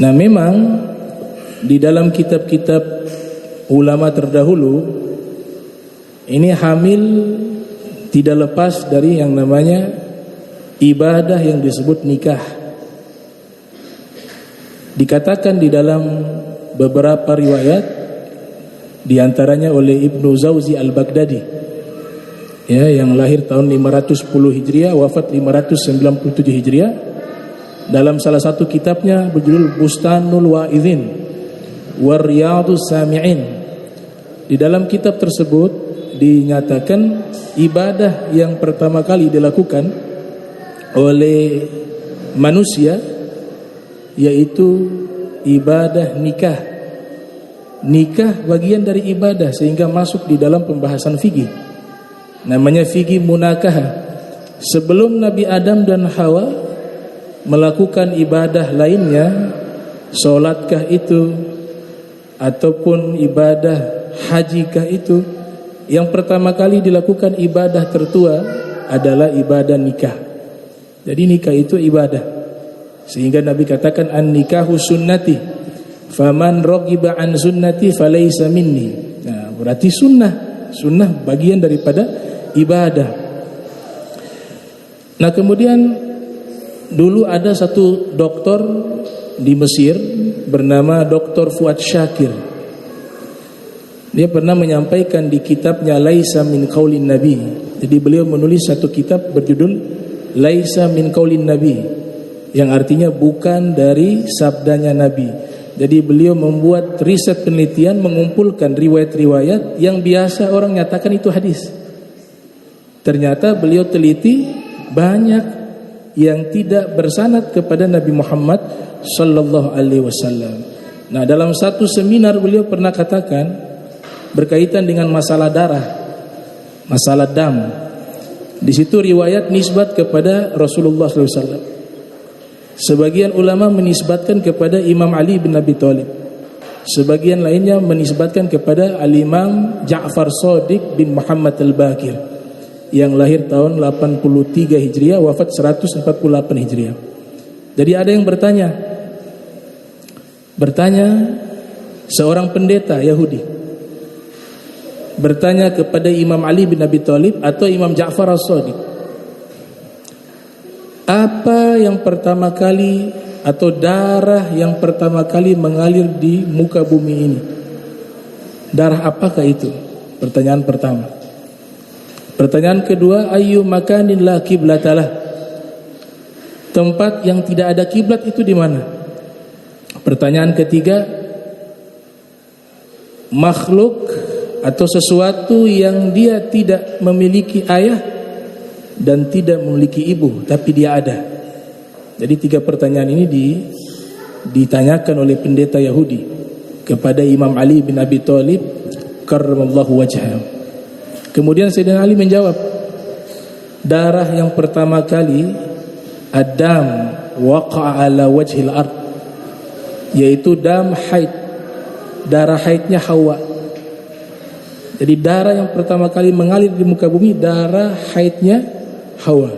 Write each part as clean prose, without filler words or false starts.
Nah, memang di dalam kitab-kitab ulama terdahulu ini hamil tidak lepas dari yang namanya ibadah yang disebut nikah. Dikatakan di dalam beberapa riwayat, di antaranya oleh Ibnu Zawzi Al-Baghdadi, ya, yang lahir tahun 510 Hijriah, wafat 597 Hijriah. Dalam salah satu kitabnya berjudul Bustanul Wa'idhin wa Riyadus Sami'in, di dalam kitab tersebut dinyatakan ibadah yang pertama kali dilakukan oleh manusia yaitu ibadah nikah. Nikah bagian dari ibadah sehingga masuk di dalam pembahasan fikih. Namanya fikih munakahah. Sebelum Nabi Adam dan Hawa melakukan ibadah lainnya, sholatkah itu ataupun ibadah hajikah itu, yang pertama kali dilakukan ibadah tertua adalah ibadah nikah. Jadi nikah itu ibadah, sehingga Nabi katakan an-nikahu sunnati faman raghiba an sunnati falaysa minni. Nah, berarti sunnah bagian daripada ibadah. Nah, kemudian dulu ada satu doktor di Mesir bernama Dr. Fuad Shakir. Dia pernah menyampaikan di kitabnya Laisa min qaulin Nabi. Jadi beliau menulis satu kitab berjudul Laisa min qaulin Nabi, yang artinya bukan dari sabdanya Nabi. Jadi beliau membuat riset penelitian, mengumpulkan riwayat-riwayat yang biasa orang nyatakan itu hadis. Ternyata beliau teliti, banyak yang tidak bersanad kepada Nabi Muhammad sallallahu alaihi wasallam. Nah, dalam satu seminar beliau pernah katakan berkaitan dengan masalah darah, masalah dam. Di situ riwayat nisbat kepada Rasulullah sallallahu alaihi wasallam. Sebagian ulama menisbatkan kepada Imam Ali bin Abi Thalib. Sebagian lainnya menisbatkan kepada Al-Imam Ja'far Shadiq bin Muhammad Al-Baqir, yang lahir tahun 83 Hijriah, wafat 148 Hijriah. Jadi ada yang bertanya seorang pendeta Yahudi bertanya kepada Imam Ali bin Abi Thalib atau Imam Ja'far As-Shadiq, apa yang pertama kali atau darah yang pertama kali mengalir di muka bumi ini? Darah apakah itu? Pertanyaan pertama. Pertanyaan kedua, ayyu makanin la kiblatalah, tempat yang tidak ada kiblat itu di mana? Pertanyaan ketiga, makhluk atau sesuatu yang dia tidak memiliki ayah dan tidak memiliki ibu tapi dia ada. Jadi tiga pertanyaan ini ditanyakan oleh pendeta Yahudi kepada Imam Ali bin Abi Thalib karramallahu wajhahu. Kemudian Sayyidina Ali menjawab, darah yang pertama kali ad-dam waqa'a ala wajhil ard, yaitu dam haid, darah haidnya Hawa. Jadi darah yang pertama kali mengalir di muka bumi darah haidnya Hawa.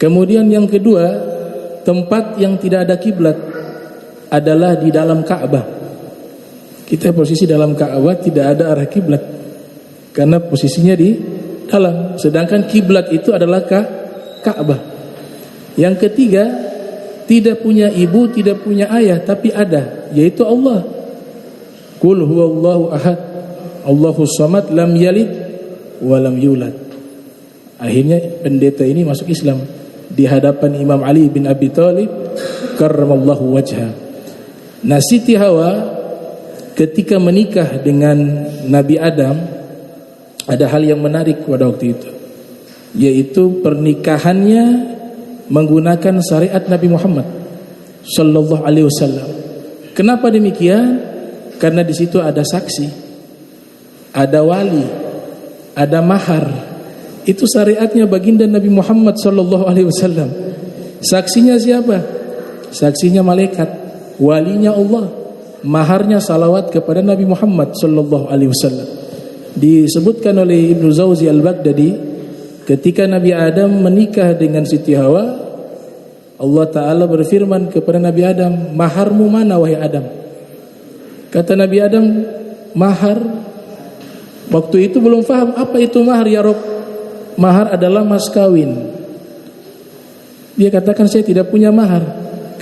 Kemudian yang kedua, tempat yang tidak ada kiblat adalah di dalam Ka'bah. Kita posisi dalam Ka'bah tidak ada arah kiblat karena posisinya di dalam, sedangkan kiblat itu adalah Ka'bah. Yang ketiga, tidak punya ibu, tidak punya ayah tapi ada, yaitu Allah. Qul huwallahu ahad, Allahus samad, lam yalid wa lam yulad. Akhirnya pendeta ini masuk Islam di hadapan Imam Ali bin Abi Thalib karramallahu wajha. Nah, Siti Hawa ketika menikah dengan Nabi Adam, ada hal yang menarik pada waktu itu, yaitu pernikahannya menggunakan syariat Nabi Muhammad sallallahu alaihi wasallam. Kenapa demikian? Karena di situ ada saksi, ada wali, ada mahar. Itu syariatnya baginda Nabi Muhammad sallallahu alaihi wasallam. Saksinya siapa? Saksinya malaikat, walinya Allah, maharnya salawat kepada Nabi Muhammad sallallahu alaihi wasallam. Disebutkan oleh Ibnu Zawzi Al-Baghdadi, Ketika Nabi Adam menikah dengan Siti Hawa, Allah Ta'ala berfirman kepada Nabi Adam, maharmu mana wahai Adam? Kata Nabi Adam, mahar. Waktu itu belum faham apa itu mahar ya Rob. Mahar adalah mas kawin. Dia katakan saya tidak punya mahar.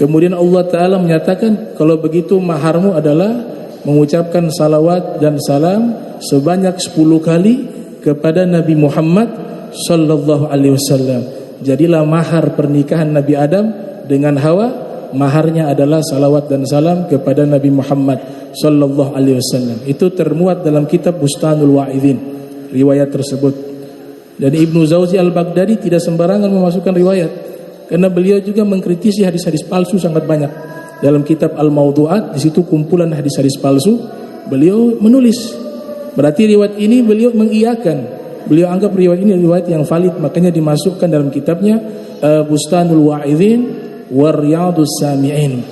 Kemudian Allah Ta'ala menyatakan, kalau begitu maharmu adalah mengucapkan salawat dan salam sebanyak 10 kali kepada Nabi Muhammad sallallahu alaihi wasallam. Jadilah mahar pernikahan Nabi Adam dengan Hawa, maharnya adalah salawat dan salam kepada Nabi Muhammad sallallahu alaihi wasallam. Itu termuat dalam kitab Bustanul Wa'idhin, riwayat tersebut. Dan Ibnu Zawzi Al-Baghdadi tidak sembarangan memasukkan riwayat, karena beliau juga mengkritisi hadis-hadis palsu sangat banyak. Dalam kitab Al-Mawdu'at, di situ kumpulan hadis-hadis palsu, beliau menulis. Berarti riwayat ini beliau mengiyakan. Beliau anggap riwayat ini riwayat yang valid, makanya dimasukkan dalam kitabnya Bustanul Wa'idhin wa Riyadus Sami'in.